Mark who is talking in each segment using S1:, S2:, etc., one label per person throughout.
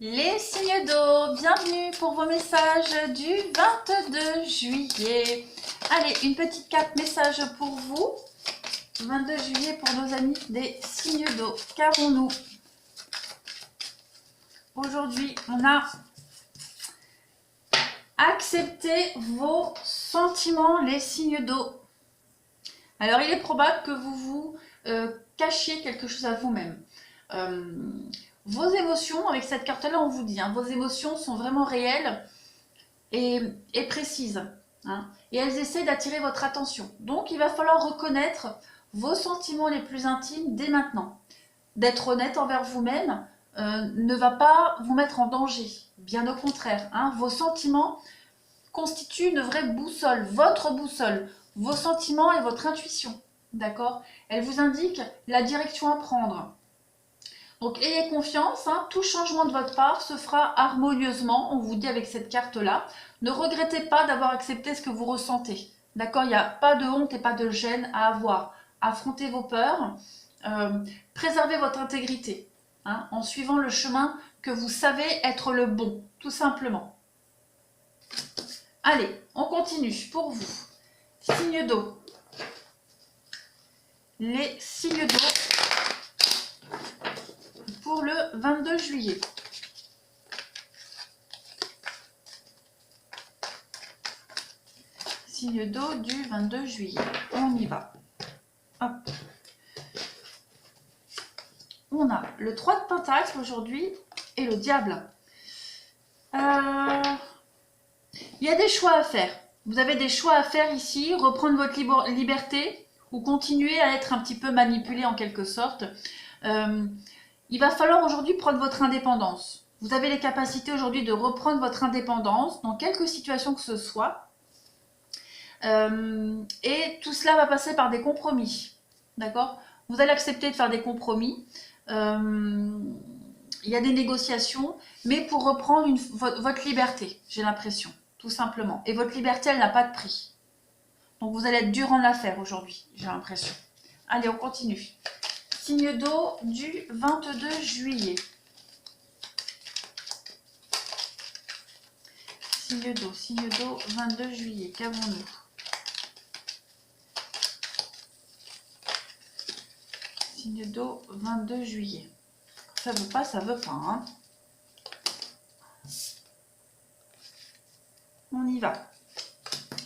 S1: Les signes d'eau, bienvenue pour vos messages du 22 juillet. Allez, une petite carte message pour vous. 22 juillet pour nos amis des signes d'eau. Qu'avons-nous? Aujourd'hui, on a accepté vos sentiments, les signes d'eau. Alors, il est probable que vous vous cachiez quelque chose à vous-même. Vos émotions, avec cette carte-là, on vous dit, vos émotions sont vraiment réelles et précises. Et elles essaient d'attirer votre attention. Donc, il va falloir reconnaître vos sentiments les plus intimes dès maintenant. D'être honnête envers vous-même ne va pas vous mettre en danger. Bien au contraire, vos sentiments constituent une vraie boussole, votre boussole, vos sentiments et votre intuition. D'accord? Elle vous indique la direction à prendre. Donc ayez confiance, tout changement de votre part se fera harmonieusement, on vous dit avec cette carte-là. Ne regrettez pas d'avoir accepté ce que vous ressentez. D'accord? Il n'y a pas de honte et pas de gêne à avoir. Affrontez vos peurs, préservez votre intégrité, en suivant le chemin que vous savez être le bon, tout simplement. Allez, on continue pour vous. Signe d'eau. Les signes d'eau pour le 22 juillet. Signe d'eau du 22 juillet. On y va. Hop. On a le 3 de Pentacle aujourd'hui et le diable. Il y a des choix à faire. Vous avez des choix à faire ici. Reprendre votre liberté ou continuer à être un petit peu manipulé en quelque sorte. Il va falloir aujourd'hui prendre votre indépendance. Vous avez les capacités aujourd'hui de reprendre votre indépendance dans quelque situation que ce soit. Et tout cela va passer par des compromis. D'accord? Vous allez accepter de faire des compromis. Il y a des négociations, mais pour reprendre votre liberté, j'ai l'impression, tout simplement. Et votre liberté, elle n'a pas de prix. Donc vous allez être dur en affaires aujourd'hui, j'ai l'impression. Allez, on continue. Signe d'eau du 22 juillet. Signe d'eau, 22 juillet. Qu'avons-nous? Signe d'eau, 22 juillet. Ça veut pas, ça veut pas. On y va.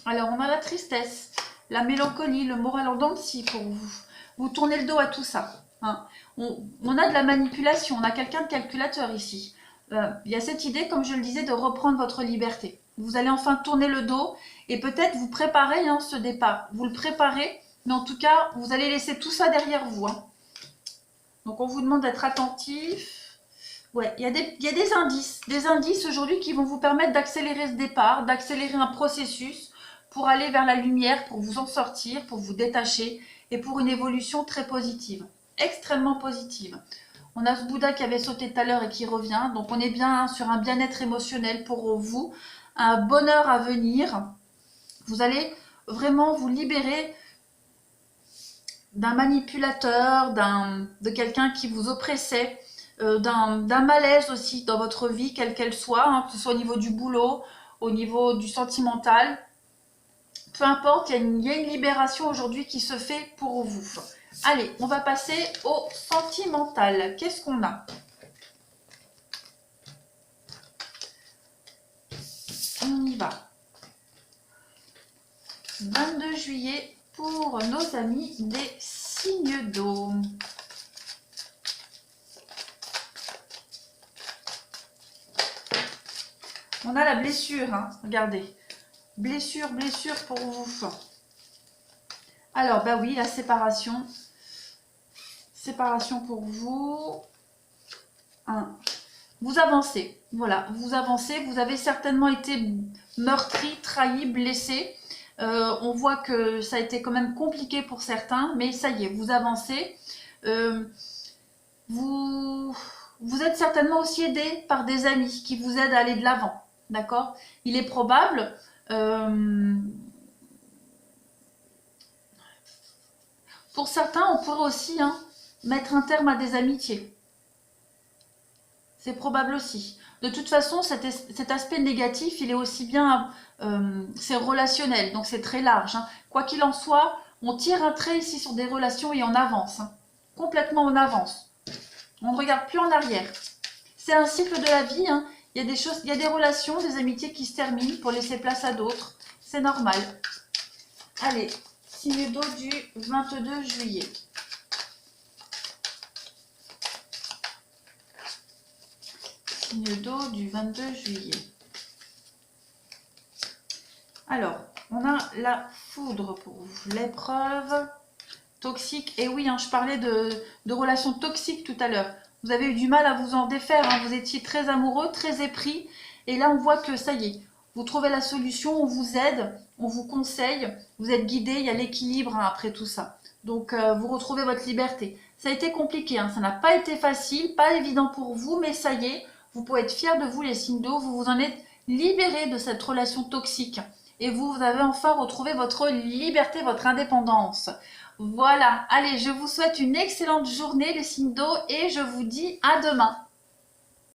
S1: Alors, on a la tristesse, la mélancolie, le moral en dents de scie pour vous. Vous tournez le dos à tout ça. On a de la manipulation, on a quelqu'un de calculateur ici. Il y a cette idée, comme je le disais, de reprendre votre liberté. Vous allez enfin tourner le dos et peut-être vous préparer ce départ. Vous le préparez, mais en tout cas, vous allez laisser tout ça derrière vous. Donc, on vous demande d'être attentif. Ouais, il y a des indices aujourd'hui qui vont vous permettre d'accélérer ce départ, d'accélérer un processus pour aller vers la lumière, pour vous en sortir, pour vous détacher et pour une évolution très positive, extrêmement positive. On a ce Bouddha qui avait sauté tout à l'heure et qui revient, donc on est bien sur un bien-être émotionnel pour vous, un bonheur à venir. Vous allez vraiment vous libérer d'un manipulateur, de quelqu'un qui vous oppressait, d'un malaise aussi dans votre vie, quelle qu'elle soit, que ce soit au niveau du boulot, au niveau du sentimental. Peu importe, il y a une libération aujourd'hui qui se fait pour vous. Allez, on va passer au sentimental. Qu'est-ce qu'on a? On y va. 22 juillet pour nos amis des signes d'eau. On a la blessure, regardez. Blessure, blessure pour vous. Alors, bah oui, la séparation. Séparation pour vous. Vous avancez. Voilà, vous avancez. Vous avez certainement été meurtri, trahi, blessé. On voit que ça a été quand même compliqué pour certains, mais ça y est, vous avancez. Vous êtes certainement aussi aidé par des amis qui vous aident à aller de l'avant. D'accord? Il est probable... pour certains, on pourrait aussi mettre un terme à des amitiés. C'est probable aussi. De toute façon, cet aspect négatif, il est aussi bien, c'est relationnel, donc c'est très large, hein. Quoi qu'il en soit, on tire un trait ici sur des relations et on avance, hein. Complètement on avance. On ne regarde plus en arrière. C'est un cycle de la vie, hein. Il y a des choses, il y a des relations, des amitiés qui se terminent pour laisser place à d'autres. C'est normal. Allez, signe d'eau du 22 juillet. Signe d'eau du 22 juillet. Alors, on a la foudre pour vous, l'épreuve toxique. Et oui, hein, je parlais de relations toxiques tout à l'heure. Vous avez eu du mal à vous en défaire, hein. Vous étiez très amoureux, très épris. Et là, on voit que ça y est, vous trouvez la solution, on vous aide, on vous conseille, vous êtes guidé, il y a l'équilibre, hein, après tout ça. Donc, vous retrouvez votre liberté. Ça a été compliqué, hein, ça n'a pas été facile, pas évident pour vous, mais ça y est, vous pouvez être fiers de vous, les signes d'eau, vous vous en êtes libérés de cette relation toxique. Et vous avez enfin retrouvé votre liberté, votre indépendance. Voilà, allez, je vous souhaite une excellente journée les signes d'eau et je vous dis à demain.